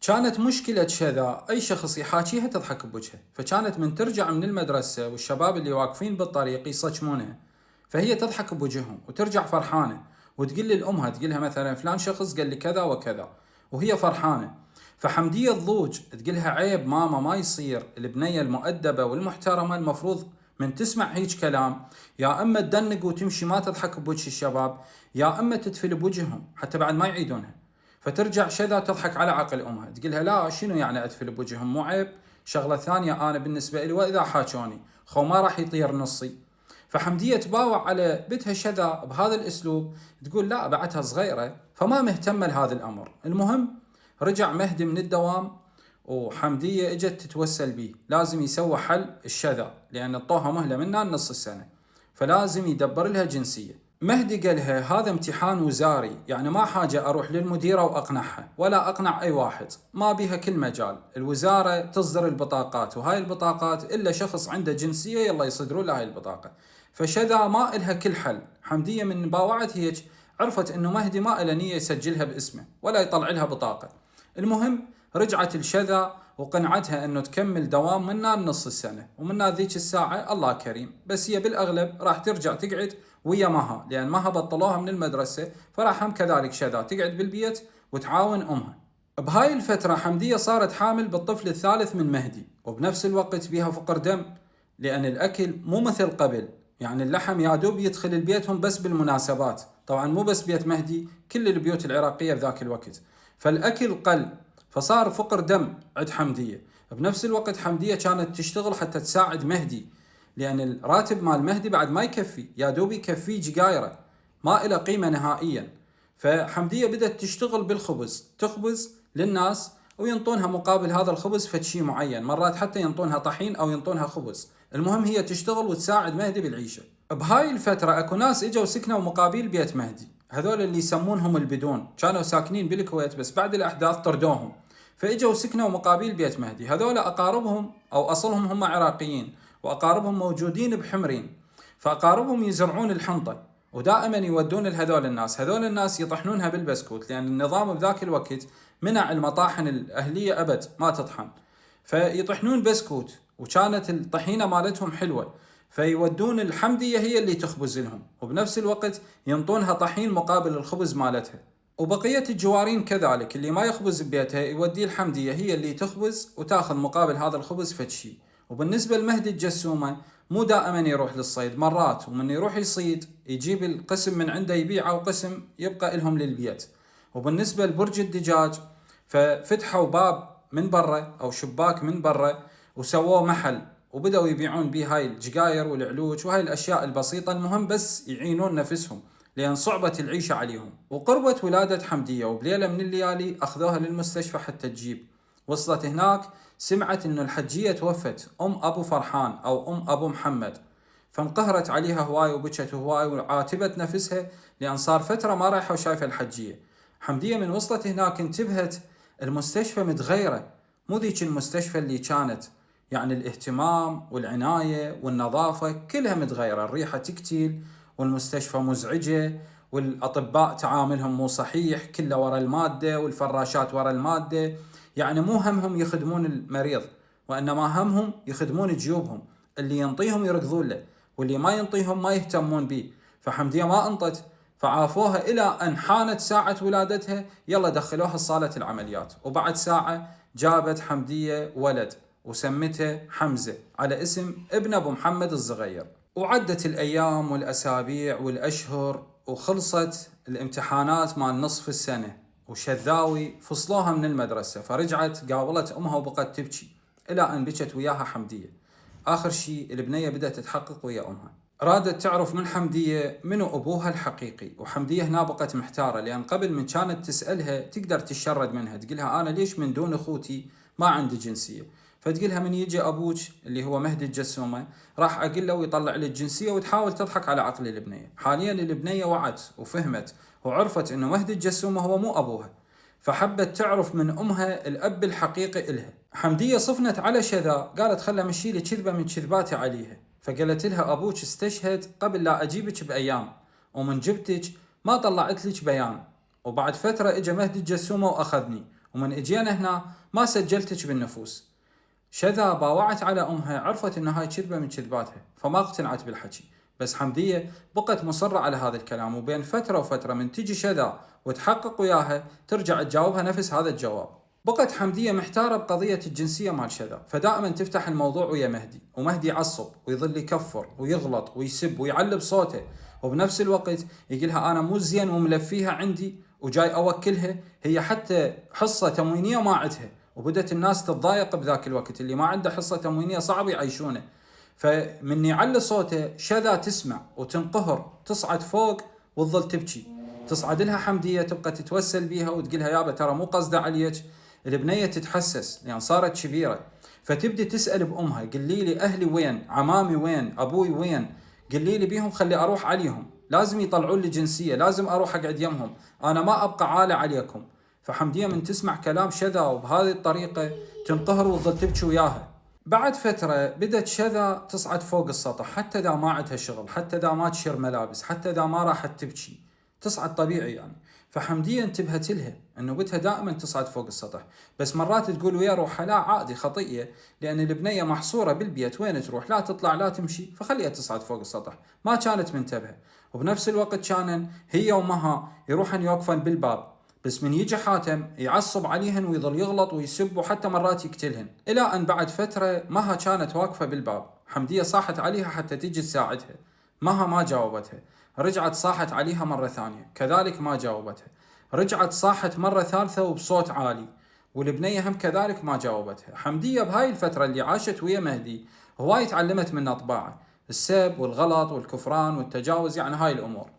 كانت مشكلة شذا أي شخص يحاكيها تضحك بوجهه، فكانت من ترجع من المدرسة والشباب اللي واقفين بالطريق يصجمونها، فهي تضحك بوجههم وترجع فرحانة وتقول لأمها، تقولها مثلا فلان شخص قال لي كذا وكذا وهي فرحانة. فحمدية تضوج تقولها عيب ماما، ما يصير، البنية المؤدبة والمحترمة المفروض من تسمع هيج كلام يا اما تدنق وتمشي ما تضحك بوجه الشباب، يا اما تتفل بوجههم حتى بعد ما يعيدونها. فترجع شذا تضحك على عقل امها، تقولها لا شنو يعني اتفل بوجههم، مو عيب، شغله ثانيه انا بالنسبه لي واذا حاجوني خو ما راح يطير نصي. فحمديه تباوع على بنتها شذا بهذا الاسلوب، تقول لا بعدها صغيره فما مهتمه لهذا الامر. المهم رجع مهدي من الدوام وحمديه اجت تتوسل بيه لازم يسوى حل الشذا، لان طوها مهله منها نص السنه فلازم يدبر لها جنسيه. مهدي قالها هذا امتحان وزاري، يعني ما حاجة أروح للمديرة وأقنعها ولا أقنع أي واحد، ما بيها كل مجال، الوزارة تصدر البطاقات وهاي البطاقات إلا شخص عنده جنسية يلا يصدروا له هاي البطاقة. فشذا ما إلها كل حل. حمدية من باوعت هيك عرفت إنه مهدي ما إله نية يسجلها باسمه ولا يطلع لها بطاقة. المهم رجعت الشذا وقنعتها انه تكمل دوام منا نص السنه، ومنا ذيك الساعه الله كريم، بس هي بالاغلب راح ترجع تقعد ويا مها، لان مها بطلوها من المدرسه فراح هم كذلك شذا تقعد بالبيت وتعاون امها. بهاي الفتره حمديه صارت حامل بالطفل الثالث من مهدي، وبنفس الوقت بيها فقر دم، لان الاكل مو مثل قبل، يعني اللحم يا دوب يدخل البيتهم بس بالمناسبات، طبعا مو بس بيت مهدي، كل البيوت العراقيه بذاك الوقت، فالاكل قل، فصار فقر دم عند حمديه. بنفس الوقت حمديه كانت تشتغل حتى تساعد مهدي، لان الراتب مال مهدي بعد ما يكفي، يا دوب يكفيه جقايره، ما له قيمه نهائيا. فحمديه بدات تشتغل بالخبز، تخبز للناس وينطونها مقابل هذا الخبز فد شيء معين، مرات حتى ينطونها طحين او ينطونها خبز، المهم هي تشتغل وتساعد مهدي بالعيشه. بهاي الفتره اكو ناس اجوا سكنوا مقابل بيت مهدي، هذول اللي يسمونهم البدون، كانوا ساكنين بالكويت بس بعد الاحداث طردوهم، فاجوا سكنوا مقابل بيت مهدي. هذول اقاربهم او اصلهم هم عراقيين، واقاربهم موجودين بحمرين، فاقاربهم يزرعون الحنطه ودائما يودون لهذول الناس، هذول الناس يطحنونها بالبسكوت، لان النظام بذاك الوقت منع المطاحن الاهليه ابد ما تطحن، فيطحنون بسكوت، وكانت الطحينه مالتهم حلوه، فيودون الحمديه هي اللي تخبز لهم، وبنفس الوقت ينطونها طحين مقابل الخبز مالتها. وبقيه الجوارين كذلك اللي ما يخبز ببيتها يوديه الحمديه هي اللي تخبز وتاخذ مقابل هذا الخبز فد شيء. وبالنسبه لمهدي الجسومه مو دائما يروح للصيد، مرات ومن يروح يصيد يجيب القسم من عنده يبيعه وقسم يبقى لهم للبيت. وبالنسبه لبرج الدجاج ففتحوا باب من برا او شباك من برا وسووه محل، وبدأوا يبيعون به هاي الجقاير والعلوج وهاي الاشياء البسيطه، المهم بس يعينون نفسهم لان صعبه العيشه عليهم. وقربت ولاده حمديه، وبليله من الليالي اخذوها للمستشفى حتى تجيب. وصلت هناك سمعت انه الحجيه توفت، ام ابو فرحان او ام ابو محمد، فانقهرت عليها هواي وبكت هواي وعاتبت نفسها لان صار فتره ما رايحه وشايفه الحجيه. حمديه من وصلت هناك انتبهت المستشفى متغيره، مو ذيك المستشفى اللي كانت، يعني الاهتمام والعنايه والنظافه كلها متغيره، الريحه تكتيل والمستشفى مزعجه والاطباء تعاملهم مو صحيح، كله ورا الماده والفراشات ورا الماده، يعني مو همهم يخدمون المريض وانما همهم يخدمون جيوبهم، اللي ينطيهم يركضون له واللي ما ينطيهم ما يهتمون به. فحمديه ما انطت، فعافوها الى ان حانت ساعه ولادتها، يلا دخلوها صاله العمليات، وبعد ساعه جابت حمديه ولد وسمته حمزه على اسم ابن ابو محمد الصغير. وعدت الايام والاسابيع والاشهر وخلصت الامتحانات مال نصف السنه، وشذاوي فصلوها من المدرسه، فرجعت قابلت امها وبقت تبكي الى ان بكت وياها حمديه. اخر شيء البنيه بدات تتحقق ويا امها، رادت تعرف من حمديه منو ابوها الحقيقي، وحمديه هنا بقت محتاره، لان قبل من كانت تسالها تقدر تشرد منها، تقولها انا ليش من دون اخوتي ما عندي جنسيه، فتقولها من يجي ابوك اللي هو مهدي الجسومه راح اقول له ويطلع لي الجنسيه، وتحاول تضحك على عقل البنيه. حاليا البنيه وعت وفهمت وعرفت انه مهدي الجسومه هو مو ابوها، فحبت تعرف من امها الاب الحقيقي الها. حمديه صفنت على شذا، قالت خله مشي لي كذبه من كذباتي عليها، فقالت لها ابوك استشهد قبل لا اجيبك بايام، ومن جبتك ما طلعت لك بيان، وبعد فتره اجى مهدي الجسومه واخذني ومن اجينا هنا ما سجلتك بالنفوس. شذا باوعت على امها، عرفت ان هاي كذبه من كذباتها فما اقتنعت بالحكي، بس حمديه بقت مصره على هذا الكلام، وبين فتره وفتره من تجي شذا وتحقق وياها ترجع تجاوبها نفس هذا الجواب. بقت حمديه محتاره بقضيه الجنسيه مال شذا، فدائما تفتح الموضوع ويا مهدي، ومهدي يعصب ويظل يكفر ويغلط ويسب ويعلب صوته، وبنفس الوقت يقولها انا مو زين وملفيها عندي وجاي اوكلها، هي حتى حصه تموينيه ما عندها، وبدت الناس تتضايق بذاك الوقت، اللي ما عنده حصه تموينيه صعب يعيشونه. فمن يعلي صوته شذا تسمع وتنقهر، تصعد فوق وتظل تبكي، تصعد لها حمديه تبقى تتوسل بيها وتقولها يابا ترى مو قصده عليك. البنيه تتحسس لان يعني صارت كبيره، فتبدي تسال بامها قولي لي اهلي وين، عمامي وين، ابوي وين، قولي لي بيهم خلي اروح عليهم، لازم يطلعون لي جنسيه، لازم اروح اقعد يمهم، انا ما ابقى عالة عليكم. فحمديه من تسمع كلام شذا وبهذه الطريقه تنقهر وتظل تبكي وياها. بعد فتره بدت شذا تصعد فوق السطح، حتى اذا ما عندها شغل، حتى اذا ما تشير ملابس، حتى اذا ما راحت تبكي، تصعد طبيعي يعني. فحمديه انتبهت لها انه بتها دائما تصعد فوق السطح، بس مرات تقول ويا روحها لا عادي خطيه، لان البنيه محصوره بالبيت وين تروح، لا تطلع لا تمشي، فخليها تصعد فوق السطح. ما كانت منتبهه. وبنفس الوقت كان هي ومها يروحن يوقفن بالباب، بس من يجي حاتم يعصب عليهن ويظل يغلط ويسب وحتى مرات يقتلهن. الى ان بعد فتره مها كانت واقفه بالباب، حمديه صاحت عليها حتى تيجي تساعدها، مها ما جاوبتها، رجعت صاحت عليها مره ثانيه كذلك ما جاوبتها، رجعت صاحت مره ثالثه وبصوت عالي، والبنيه هم كذلك ما جاوبتها. حمديه بهاي الفتره اللي عاشت ويا مهدي هواي تعلمت منه طباعه السب والغلط والكفران والتجاوز، يعني هاي الامور.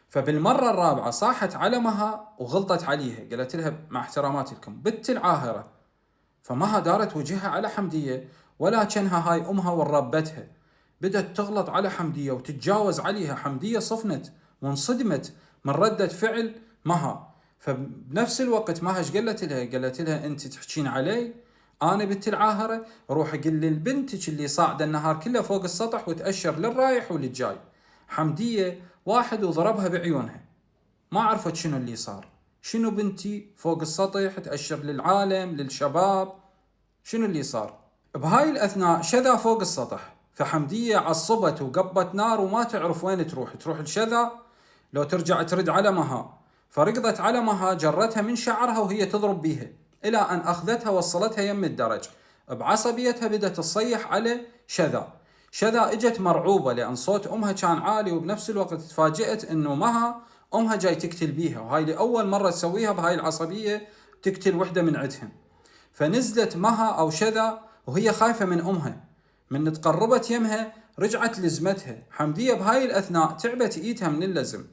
فبالمرة الرابعة صاحت على مها وغلطت عليها، قالت لها مع احتراماتي لكم بنت العاهرة، فمها دارت وجهها على حمدية ولا كانها هاي أمها وربتها، بدأت تغلط على حمدية وتتجاوز عليها. حمدية صفنت وانصدمت من ردة فعل مها. فبنفس الوقت مها ايش قالت لها؟ قالت لها انت تحكين علي انا بنت العاهرة؟ روح قل لبنتك اللي صاعدة النهار كله فوق السطح وتأشر للرايح وللجاي. حمدية واحد وضربها بعيونها، ما عرفت شنو اللي صار، شنو بنتي فوق السطح تأشر للعالم للشباب، شنو اللي صار. بهاي الأثناء شذا فوق السطح، فحمدية عصبت وقبت نار وما تعرف وين تروح لشذا لو ترجع ترد على مها، فركضت على مها جرتها من شعرها وهي تضرب بيها، إلى أن أخذتها وصلتها يم الدرج. بعصبيتها بدأت تصيح على شذا. شذا اجت مرعوبة لأن صوت أمها كان عالي، وبنفس الوقت تفاجئت أنه مها أمها جاي تقتل بيها، وهاي لأول مرة تسويها بهاي العصبية، تقتل وحدة من عندهم. فنزلت مها أو شذا وهي خايفة من أمها، من تقربت يمها رجعت لزمتها. حمدية بهاي الأثناء تعبت إيدها من اللزم،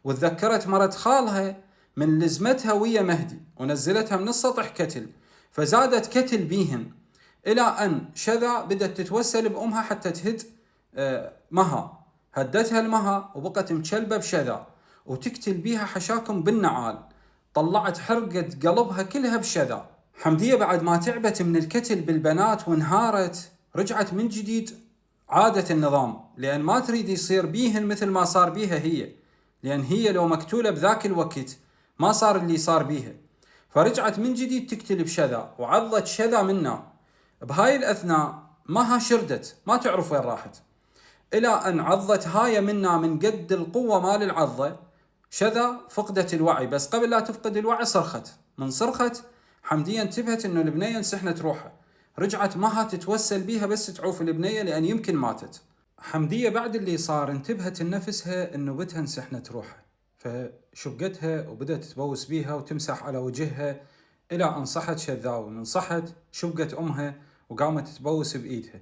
وتذكرت مرت خالها من لزمتها ويا مهدي ونزلتها من السطح كتل، فزادت كتل بيهن، إلى أن شذا بدأت تتوسل بأمها حتى تهد مها. هدتها المها وبقت مشلبة بشذا وتقتل بيها حشاكم بالنعال، طلعت حرقة قلبها كلها بشذا. حمدية بعد ما تعبت من الكتل بالبنات وانهارت، رجعت من جديد عادة النظام، لأن ما تريد يصير بيهن مثل ما صار بيها هي، لأن هي لو مقتولة بذاك الوقت ما صار اللي صار بيها. فرجعت من جديد تقتل بشذا وعضت شذا منا. بهاي الأثناء مها شردت ما تعرف وين راحت، إلى أن عضت هاي منا من قد القوة مال العضة. شذا فقدت الوعي، بس قبل لا تفقد الوعي صرخت. من صرخت حمدية انتبهت انه البنية انسحنت روحها، رجعت مها تتوسل بيها بس تعوف البنية لأن يمكن ماتت. حمدية بعد اللي صار انتبهت لنفسها انه بتها انسحنت روحها، فشقتها وبدأت تبوس بيها وتمسح على وجهها، إلى أن صحت شذاوي. من صحت شقت أمها وقامت تبوس بإيدها.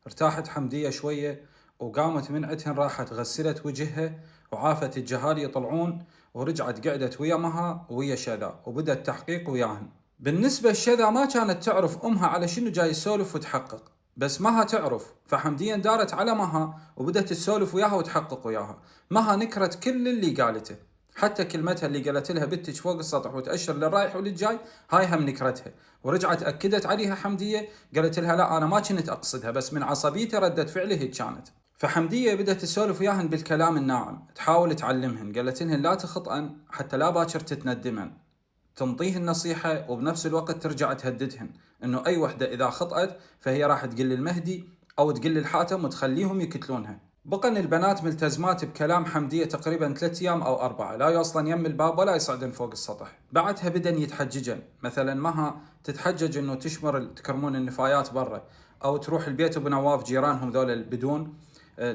ارتاحت حمدية شوية وقامت من عندهن، راحت غسلت وجهها وعافت الجهال يطلعون، ورجعت قعدت ويا مها ويا شذا وبدأت تحقيق وياهن. بالنسبة لشذا ما كانت تعرف أمها على شنو جاي يسولف وتحقق، بس مها تعرف، فحمدية دارت على مها وبدأت تسولف وياها وتحقق وياها. مها نكرت كل اللي قالته، حتى كلمتها اللي قالت لها بنتك فوق السطح وتأشر للرايح وللجاي هاي هم نكرتها. ورجعت أكدت عليها حمدية، قالت لها لا أنا ما كنت أقصدها، بس من عصبيتي ردة فعلي هيك كانت. فحمدية بدأت تسولف وياهن بالكلام الناعم، تحاول تعلمهن، قالت لهن لا تخطئن حتى لا باكر تتندمن، تنطيه النصيحة وبنفس الوقت ترجع تهددهن انه اي وحدة اذا خطأت فهي راح تقل للمهدي او تقل للحاتم وتخليهم يقتلونها. بقن البنات ملتزمات بكلام حمدية تقريبا 3 أيام أو 4، لا يوصلن يم الباب ولا يصعدن فوق السطح. بعدها بدن يتحججن، مثلا مها تتحجج انه تكرمون النفايات برا، او تروح البيت ابو نواف جيرانهم ذول البدون،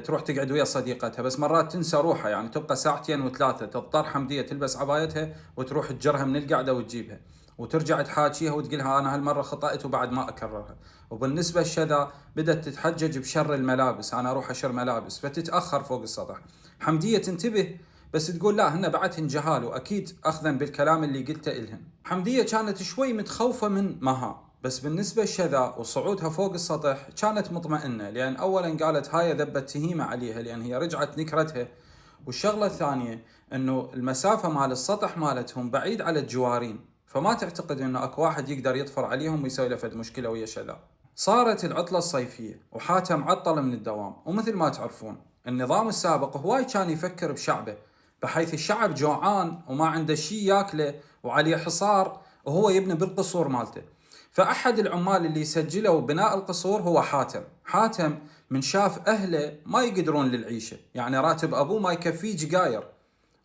تروح تقعد ويا صديقتها، بس مرات تنسى روحها، يعني تبقى ساعتين و3 تضطر حمدية تلبس عبايتها وتروح تجرها من القعدة وتجيبها وترجع تحاكيها وتقولها انا هالمره خطأت وبعد ما اكررها. وبالنسبه للشذا بدات تتحجج بشر الملابس، انا اروح اشر ملابس، فتتاخر فوق السطح. حمديه تنتبه بس تقول لا هن بعدهن جهال واكيد اخذا بالكلام اللي قلته الهن. حمديه كانت شوي متخوفه من مها، بس بالنسبة للشذا وصعودها فوق السطح كانت مطمئنة، لأن أولا قالت هاي ذبت تهيمة عليها لأن هي رجعت نكرتها، والشغلة الثانية أنه المسافة مال السطح مالتهم بعيد على الجوارين، فما تعتقد أنه أكو واحد يقدر يطفر عليهم ويسوي له فد مشكلة ويا شذا. صارت العطلة الصيفية وحاتم عطل من الدوام، ومثل ما تعرفون النظام السابق هواي كان يفكر بشعبه، بحيث الشعب جوعان وما عنده شيء ياكله وعليه حصار وهو يبني بالقصور مالته. فأحد العمال اللي سجلوا بناء القصور هو حاتم من شاف أهله ما يقدرون للعيشة، يعني راتب أبوه ما يكفيه جقاير،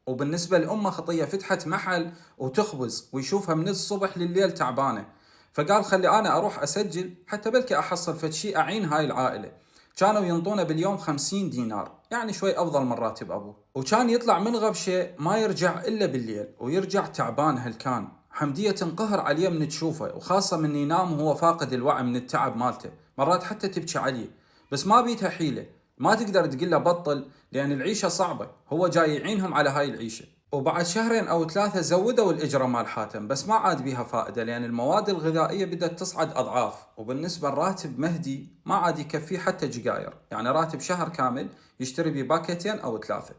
وبالنسبة لأمه خطية فتحت محل وتخبز ويشوفها من الصبح لليل تعبانة، فقال خلي أنا أروح أسجل حتى بلكي أحصل فد شيء أعين هاي العائلة. كانوا ينطونه باليوم 50 دينار، يعني شوي أفضل من راتب أبوه، وكان يطلع من غبشة ما يرجع إلا بالليل ويرجع تعبان هلكان. حمدية تنقهر عليه من تشوفه، وخاصة من ينام وهو فاقد الوعي من التعب مالته، مرات حتى تبكي عليه، بس ما بيتها حيلة، ما تقدر تقول له بطل لأن العيشة صعبة، هو جاي يعينهم على هاي العيشة. وبعد 2 أو 3 زودوا الإجرة مال حاتم، بس ما عاد بيها فائدة لأن المواد الغذائية بدأت تصعد أضعاف، وبالنسبة لراتب مهدي ما عاد يكفيه حتى جقاير، يعني راتب شهر كامل يشتري بيه باكيتين أو 3.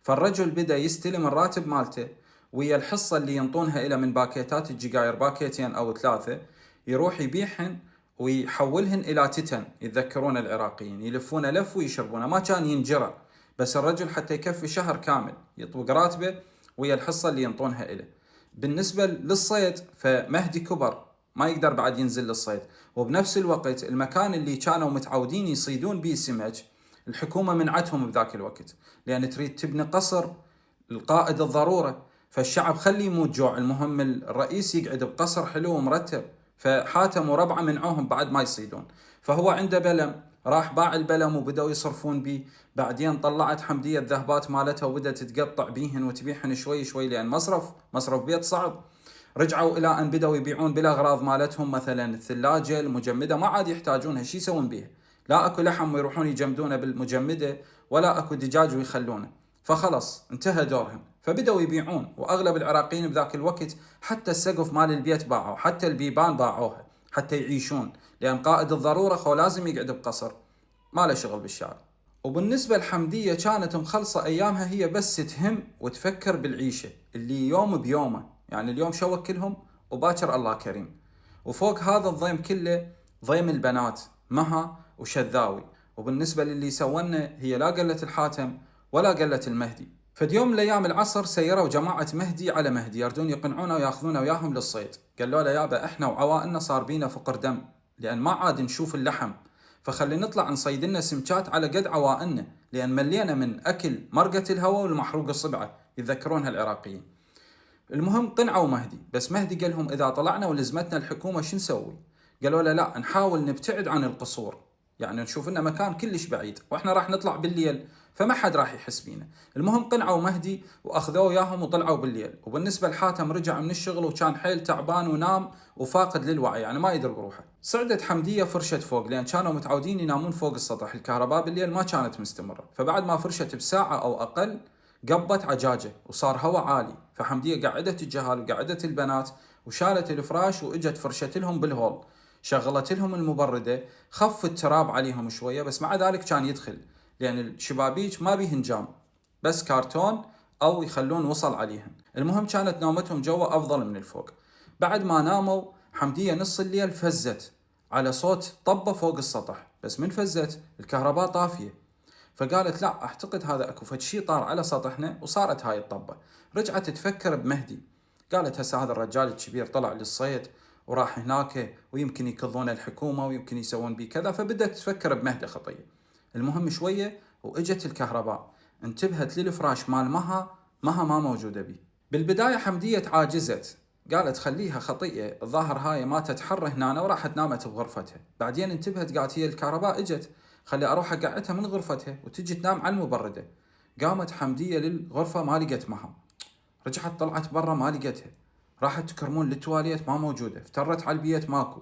فالرجل بدأ يستلم الراتب مالته ويا الحصة اللي ينطونها إلى من باكيتات الجقاير، باكيتين أو 3، يروح يبيعهن ويحولهن إلى تتن، يتذكرون العراقيين يلفون لف ويشربونه، ما كان ينجرى، بس الرجل حتى يكفي شهر كامل يطبق راتبه ويا الحصة اللي ينطونها إله. بالنسبة للصيد فمهدي كبر ما يقدر بعد ينزل للصيد، وبنفس الوقت المكان اللي كانوا متعودين يصيدون به سمك الحكومة منعتهم بذاك الوقت، لأن تريد تبني قصر القائد الضرورة، فالشعب خلي يموت جوع، المهم الرئيس يقعد بقصر حلو ومرتب. فحاتم وربعه منعوهم بعد ما يصيدون، فهو عنده بلم، راح باع البلم وبدأوا يصرفون بيه. بعدين طلعت حمدية الذهبات مالتها وبدأت تقطع بيهن وتبيعهن شوي شوي لأن مصرف بيت صعب. رجعوا إلى أن بدأوا يبيعون بالأغراض مالتهم، مثلا الثلاجة المجمدة ما عاد يحتاجونها، شي يسوون بيها؟ لا أكو لحم ويروحون يجمدونه بالمجمدة، ولا أكو دجاج ويخلونه، فخلص انتهى دورهم، فبدأوا يبيعون. وأغلب العراقيين بذاك الوقت حتى السقف مال البيت باعوا، حتى البيبان باعوها حتى يعيشون، لأن قائد الضرورة خو لازم يقعد بقصر ما له شغل بالشارع. وبالنسبة لحمدية كانت مخلصة أيامها هي بس تهم وتفكر بالعيشة اللي يوم بيومه، يعني اليوم شوكلهم وباكر الله كريم. وفوق هذا الضيم كله ضيم البنات مها وشذاوي، وبالنسبة للي سونا هي لا قلت الحاتم ولا قلت المهدي. فد يوم من الأيام العصر سيروا جماعة مهدي على مهدي يردون يقنعونه وياخذونه وياهم للصيد. قالوا له يابا احنا وعوائلنا صار بينا فقر دم لأن ما عاد نشوف اللحم، فخلي نطلع نصيد لنا سمكات على قد عوائلنا، لأن ملينا من أكل مرقة الهواء والمحروق الصبعة، يتذكرونها العراقيين. المهم قنعوا مهدي، بس مهدي قال لهم إذا طلعنا ولزمتنا الحكومة شو نسوي؟ قالوا له لا نحاول نبتعد عن القصور، يعني نشوف لنا مكان كلش بعيد واحنا راح نطلع بالليل فما حد راح يحس بينا. المهم قنعوا مهدي واخذوه وياهم وطلعوا بالليل. وبالنسبه لحاتم رجع من الشغل وكان حيل تعبان ونام وفاقد للوعي، يعني ما يدري بروحه. صعدت حمديه فرشت فوق لان كانوا متعودين ينامون فوق السطح، الكهرباء بالليل ما كانت مستمره، فبعد ما فرشت بساعه او اقل قبت عجاجه وصار هواء عالي، فحمديه قعدت الجهال وقعدت البنات وشالت الفراش واجت فرشت لهم بالهول، شغلت لهم المبردة، خف التراب عليهم شوية، بس مع ذلك كان يدخل لأن الشبابيك ما بيهن جام، بس كارتون أو يخلون وصل عليهم. المهم كانت نومتهم جوا أفضل من الفوق. بعد ما ناموا حمدية نص الليل فزت على صوت طبة فوق السطح، بس من فزت الكهرباء طافية، فقالت لا أعتقد هذا أكو فد شي طار على سطحنا وصارت هاي الطبة. رجعت تفكر بمهدي، قالت هسه هذا الرجال الكبير طلع للصيد وراح هناك ويمكن يكضون الحكومة ويمكن يسوون بيه كذا، فبدأت تفكر بمهدة خطية. المهم شوية واجت الكهرباء، انتبهت للفراش مال مها ما موجودة بيه. بالبداية حمدية تعاجزت، قالت خليها خطيئة، الظاهر هاي ما تتحر هنا، وراحت نامت بغرفتها. بعدين انتبهت قالت هي الكهرباء اجت، خلي اروح اقعدها من غرفتها وتجي تنام على المبردة. قامت حمدية للغرفة ما لقت مها، رجعت طلعت برا ما لقتها، راحت تكرمون للتواليت ما موجودة، افترت على البيت ماكو.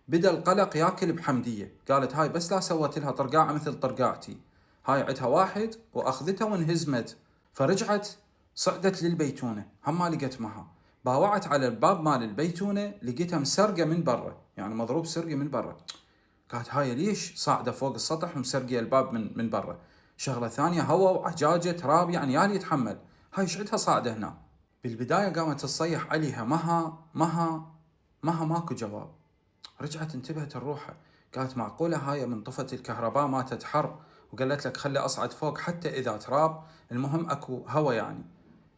بدأ القلق ياكل بحمدية، قالت هاي بس لا سوت لها طرقاعة مثل طرقاعتي، هاي عدها واحد واخذتها وانهزمت. فرجعت صعدت للبيتونة، هم ما لقت مها، باوعت على الباب مال البيتونة لقيتها مسرقة من برا، يعني مضروب سرقة من برا. قالت هاي ليش صاعدة فوق السطح ومسرقة الباب من برا؟ شغلة ثانية هواء وعجاجة تراب، يعني يالي يتحمل، هاي شعدها صاعدة هنا. بالبداية قامت تصيح عليها مها ماكو جواب. رجعت انتبهت الروحة، قالت معقولة هاي من طفت الكهرباء ماتت حر وقالت لك خلي أصعد فوق حتى إذا تراب، المهم أكو هوا يعني،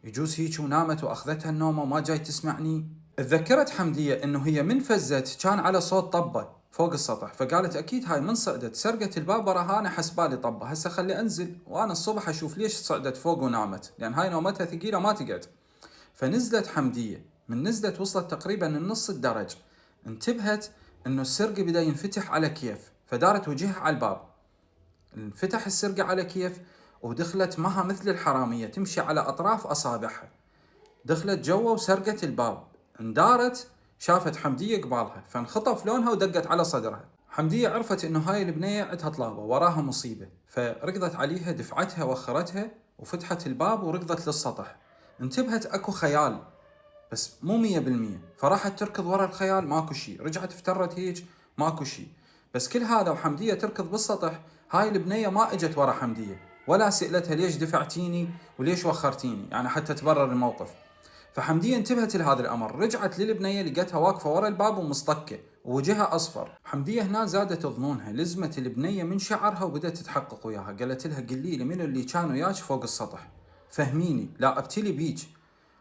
يجوز هيك ونامت وأخذتها النومة وما جاي تسمعني. تذكرت حمدية إنه هي من فزت كان على صوت طبة فوق السطح، فقالت أكيد هاي من صعدت سرقت الباب وراها، أنا حسبالي طبة، هسه خلي أنزل وأنا الصبح أشوف ليش صعدت فوق ونامت، لأن هاي نومتها ثقيلة ما تقعد. فنزلت حمدية، من نزلت وصلت تقريبا النص الدرج، انتبهت انه السرقة بدأ ينفتح على كيف، فدارت وجهها على الباب، انفتح السرقة على كيف ودخلت مها مثل الحرامية تمشي على اطراف اصابعها، دخلت جوا وسرقت الباب، اندارت شافت حمدية قبالها فانخطف لونها ودقت على صدرها. حمدية عرفت انه هاي البنية عندها طلابة وراها مصيبة، فركضت عليها دفعتها وخرتها وفتحت الباب وركضت للسطح. انتبهت اكو خيال بس مو 100%، فراحت تركض ورا الخيال ماكو شي، رجعت افترت هيج ماكو شي. بس كل هذا وحمدية تركض بالسطح، هاي البنية ما اجت ورا حمدية ولا سألتها ليش دفعتيني وليش وخرتيني، يعني حتى تبرر الموقف. فحمدية انتبهت لهذا الأمر، رجعت للبنية لقتها واقفة ورا الباب ومصطكة ووجهها أصفر. حمدية هنا زادت ظنونها، لزمت البنية من شعرها وبدأت تتحقق وياها، قالت لها قلي لي منو اللي كان وياك فوق السطح، فهميني لا ابتلي بيج.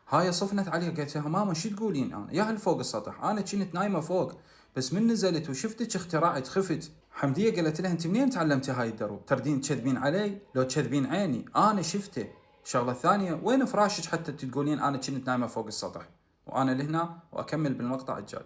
هاي صفنت عليها قالت لها ماما شو تقولين، انا يا هل فوق السطح انا كنت نايمه فوق، بس من نزلت وشفتك اخترعت خفت. حمديه قالت لها انت منين تعلمتي هاي الدروب، تردين تكذبين علي، لو تكذبين عيني انا شفته. الشغله الثانيه وين فراشك حتى تقولين انا كنت نايمه فوق السطح، وانا لهنا واكمل بالمقطع الجاي.